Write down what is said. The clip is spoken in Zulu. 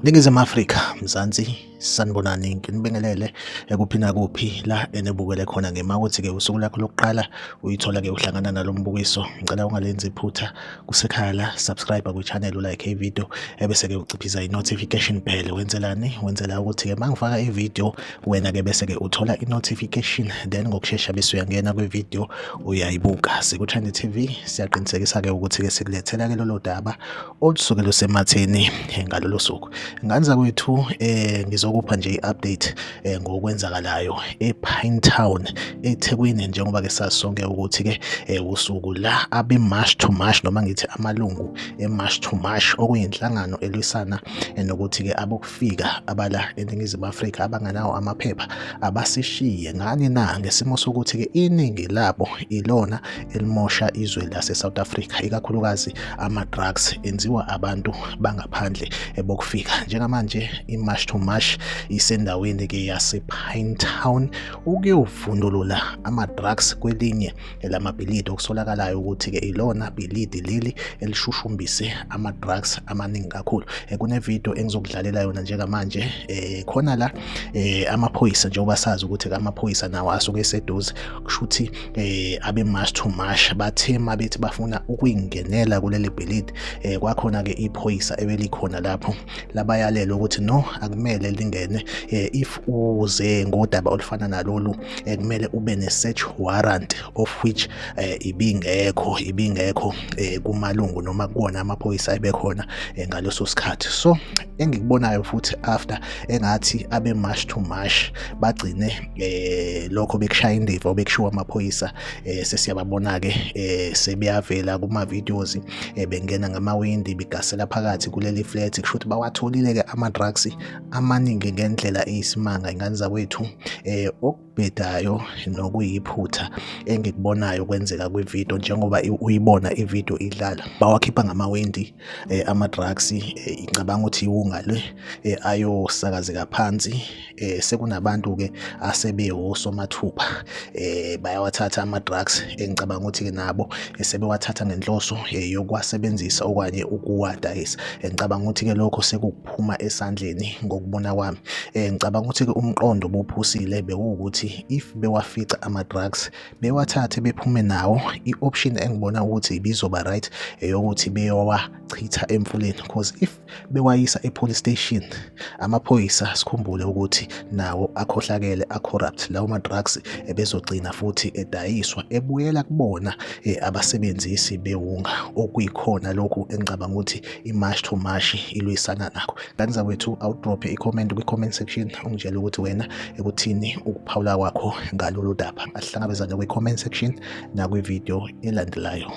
Ningizimu Afrika, Mzansi, sanibonani, nginibingelele kuphi nakuphi la enibukele khona ukuthi-ke usuku lakho lokuqala uyithola-ke uhlangana nalo mbukiso. Ngicela ungalenzi iphutha kusekhaya la, subscribe kwi-channel, ulike ividiyo ebese-ke uciphiza i-notification bell. Wenzelani? Wenzela ukuthi-ke uma ngifaka ividiyo wena-ke bese-ke uthola i-notification, then ngokushesha bese uyangena kwividiyo uyayibuka. SikuTrend TV siyaqinisekisa-ke ukuthi-ke sikulethela-ke lolo daba olusuke lusematheni ngalolo suku. Nganza kwethu ngizokupha nje i-update ngokwenzakalayo ePinetown eThekwini, njengoba ke sazi sonke ukuthi-ke usuku la abe-March to March noma ngithi amalungu e-March to March okuyinhlangano elwisana nokuthi-ke abokufika abala eNingizimu Afrika abanganawo amaphepha abasishiye. Ngani na? Ngesimo sokuthi-ke iningi labo ilona elimosha izwe lase-South Africa, ikakhulukazi ama-drugs enziwa abantu bangaphandle bokufika. Njengamanje i-March to March isendaweni-ke yase-Pinetown ukuyovundulula ama-drugs kwelinye lamabhilidi okusolakalayo ukuthi-ke ilona bhilidi leli elishushumbise ama-drugs amaningi kakhulu. Kunevidiyo engizokudlalela yona njengamanje. Khona la amaphoyisa, njengoba sazi ukuthi-ke amaphoyisa nawo asuke eseduze, kusho ukuthi abe-March to March bathe mabethi bafuna ukuyingenela kuleli bhilidi, kwakhona-ke iphoyisa ebelikhona lapho labayalela ukuthi no, akumele lingene. If uze ngodaba olufana nalolu kumele ube ne-search warrant of which ibingekho kumalungu noma kuwona amaphoyisa ebekhona ngaleso sikhathi. So engikubonayo futhi after engathi abe-March to March bagcine lokho bekushaya indiva bekushiwo amaphoyisa, sesiyababona-ke sebeyavela kuma-videos bengena ngamawindi begasela phakathi kuleli flat. Kusho ukuthi bawatholile-ke ama-drugs amaningi ngendlela eyisimanga. Ingane zakwethu, okubhedayo nokuyiphutha engikubonayo kwenzeka kwividiyo, njengoba uyibona ividiyo idlala, bawakhipha ngamawindi ama-drugs. Ngicabanga ukuthi iwungale ayosakazeka phansi. Sekunabantu-ke asebewosomathupha bayawathatha ama-drugs. Ngicabanga ukuthi-ke nabo sebewathatha ngenhloso yokuwasebenzisa okanye ukuwadayisa. Ngicabanga ukuthi-ke lokho sekuphuma esandleni ngokubona kwami. Ngicabanga ukuthi-ke umqondo obuphusile bewukuthi if bewafica ama-drugs bewathathe bephume nawo, i-option engibona ukuthi ibizoba right eyokuthi beyowachitha emfuleni, because if bewayisa e-police station amaphoyisa, sikhumbule ukuthi nawo akhohlakele, a-corrupt. Lawo ma-drugs ebezogcina futhi edayiswa ebuyela kubona abasebenzisi bewunga, okuyikhona lokhu engicabanga ukuthi i-March to March ilwisana nakho. Ngani zakwethu, awudrophe i-comment kwi-comment section ungitshela ukuthi wena ekuthini ukuphawula kwakho ngalolu daba. Asihlangabezane kwi-comment section nakwividiyo elandelayo.